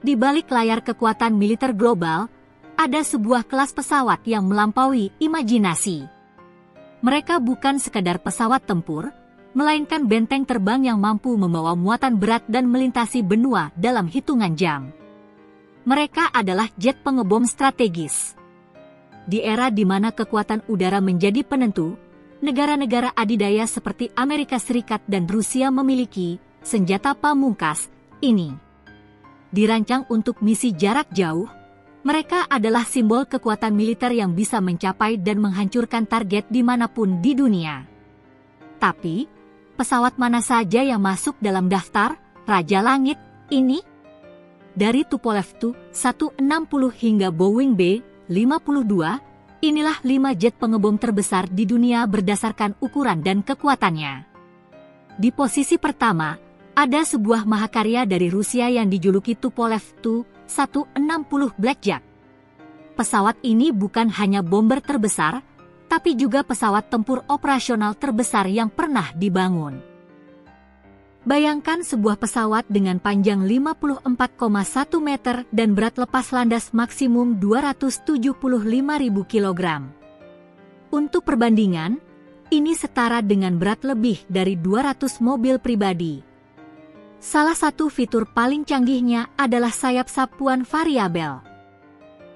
Di balik layar kekuatan militer global, ada sebuah kelas pesawat yang melampaui imajinasi. Mereka bukan sekadar pesawat tempur, melainkan benteng terbang yang mampu membawa muatan berat dan melintasi benua dalam hitungan jam. Mereka adalah jet pengebom strategis. Di era di mana kekuatan udara menjadi penentu, negara-negara adidaya seperti Amerika Serikat dan Rusia memiliki senjata pamungkas ini. Dirancang untuk misi jarak jauh, mereka adalah simbol kekuatan militer yang bisa mencapai dan menghancurkan target dimanapun di dunia. Tapi, pesawat mana saja yang masuk dalam daftar Raja Langit ini? Dari Tupolev Tu-160 hingga Boeing B-52, inilah 5 jet pengebom terbesar di dunia berdasarkan ukuran dan kekuatannya. Di posisi pertama, ada sebuah mahakarya dari Rusia yang dijuluki Tupolev Tu-160 Blackjack. Pesawat ini bukan hanya bomber terbesar, tapi juga pesawat tempur operasional terbesar yang pernah dibangun. Bayangkan sebuah pesawat dengan panjang 54,1 meter dan berat lepas landas maksimum 275.000 kg. Untuk perbandingan, ini setara dengan berat lebih dari 200 mobil pribadi. Salah satu fitur paling canggihnya adalah sayap sapuan variabel.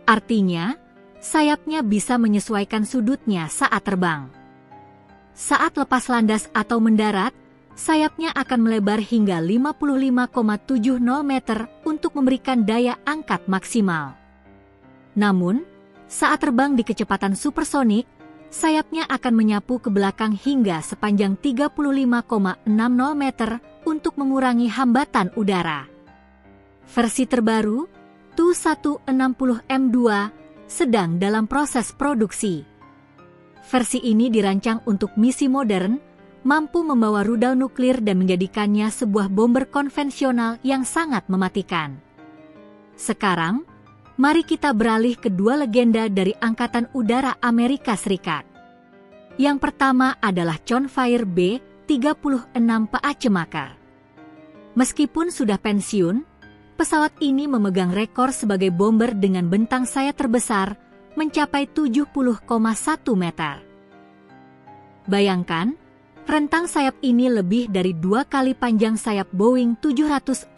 Artinya, sayapnya bisa menyesuaikan sudutnya saat terbang. Saat lepas landas atau mendarat, sayapnya akan melebar hingga 55,70 meter untuk memberikan daya angkat maksimal. Namun, saat terbang di kecepatan supersonik, sayapnya akan menyapu ke belakang hingga sepanjang 35,60 meter untuk mengurangi hambatan udara. Versi terbaru, Tu-160M2, sedang dalam proses produksi. Versi ini dirancang untuk misi modern, mampu membawa rudal nuklir dan menjadikannya sebuah bomber konvensional yang sangat mematikan. Sekarang, mari kita beralih ke dua legenda dari Angkatan Udara Amerika Serikat. Yang pertama adalah Convair B-36 PA Cemaker. Meskipun sudah pensiun, pesawat ini memegang rekor sebagai bomber dengan bentang sayap terbesar mencapai 70,1 meter. Bayangkan, rentang sayap ini lebih dari 2 kali panjang sayap Boeing 747.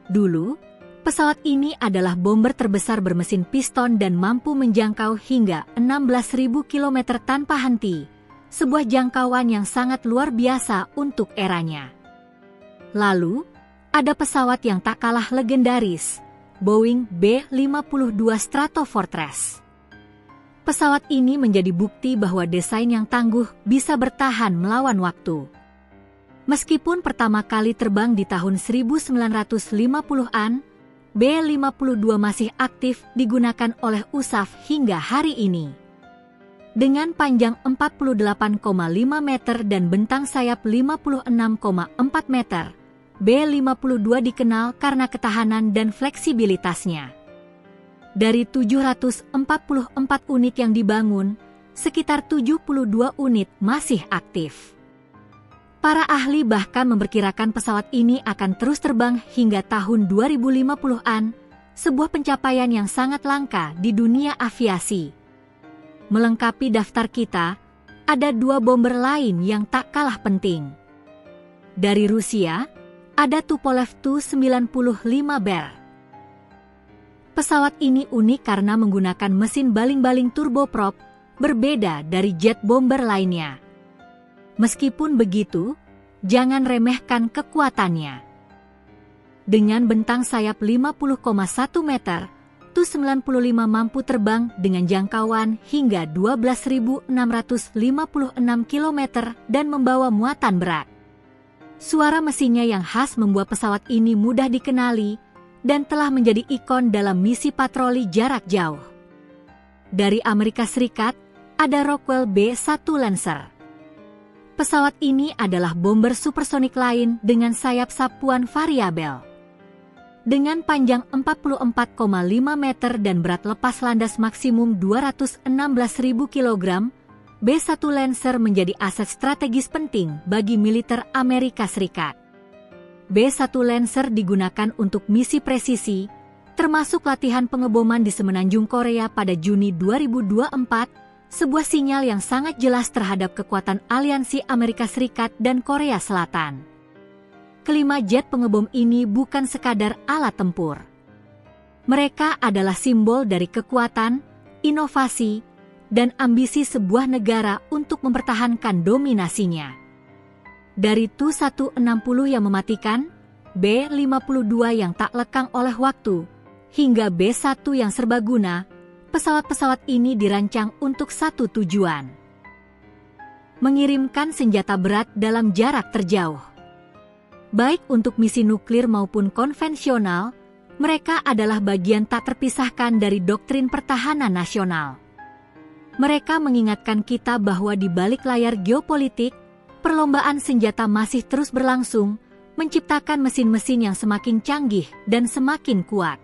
Dulu, pesawat ini adalah bomber terbesar bermesin piston dan mampu menjangkau hingga 16.000 km tanpa henti, sebuah jangkauan yang sangat luar biasa untuk eranya. Lalu, ada pesawat yang tak kalah legendaris, Boeing B-52 Stratofortress. Pesawat ini menjadi bukti bahwa desain yang tangguh bisa bertahan melawan waktu. Meskipun pertama kali terbang di tahun 1950-an, B-52 masih aktif digunakan oleh USAF hingga hari ini. Dengan panjang 48,5 meter dan bentang sayap 56,4 meter, B-52 dikenal karena ketahanan dan fleksibilitasnya. Dari 744 unit yang dibangun, sekitar 72 unit masih aktif. Para ahli bahkan memperkirakan pesawat ini akan terus terbang hingga tahun 2050-an, sebuah pencapaian yang sangat langka di dunia aviasi. Melengkapi daftar kita, ada 2 bomber lain yang tak kalah penting. Dari Rusia, ada Tupolev Tu-95 Bear. Pesawat ini unik karena menggunakan mesin baling-baling turboprop, berbeda dari jet bomber lainnya. Meskipun begitu, jangan remehkan kekuatannya. Dengan bentang sayap 50,1 meter, Tu-95 mampu terbang dengan jangkauan hingga 12.656 km dan membawa muatan berat. Suara mesinnya yang khas membuat pesawat ini mudah dikenali dan telah menjadi ikon dalam misi patroli jarak jauh. Dari Amerika Serikat, ada Rockwell B-1 Lancer. Pesawat ini adalah bomber supersonik lain dengan sayap sapuan variabel. Dengan panjang 44,5 meter dan berat lepas landas maksimum 216.000 kg, B-1 Lancer menjadi aset strategis penting bagi militer Amerika Serikat. B-1 Lancer digunakan untuk misi presisi, termasuk latihan pengeboman di semenanjung Korea pada Juni 2024, sebuah sinyal yang sangat jelas terhadap kekuatan aliansi Amerika Serikat dan Korea Selatan. Kelima jet pengebom ini bukan sekadar alat tempur. Mereka adalah simbol dari kekuatan, inovasi, dan ambisi sebuah negara untuk mempertahankan dominasinya. Dari Tu-160 yang mematikan, B-52 yang tak lekang oleh waktu, hingga B-1 yang serbaguna, pesawat-pesawat ini dirancang untuk satu tujuan: mengirimkan senjata berat dalam jarak terjauh. Baik untuk misi nuklir maupun konvensional, mereka adalah bagian tak terpisahkan dari doktrin pertahanan nasional. Mereka mengingatkan kita bahwa di balik layar geopolitik, perlombaan senjata masih terus berlangsung, menciptakan mesin-mesin yang semakin canggih dan semakin kuat.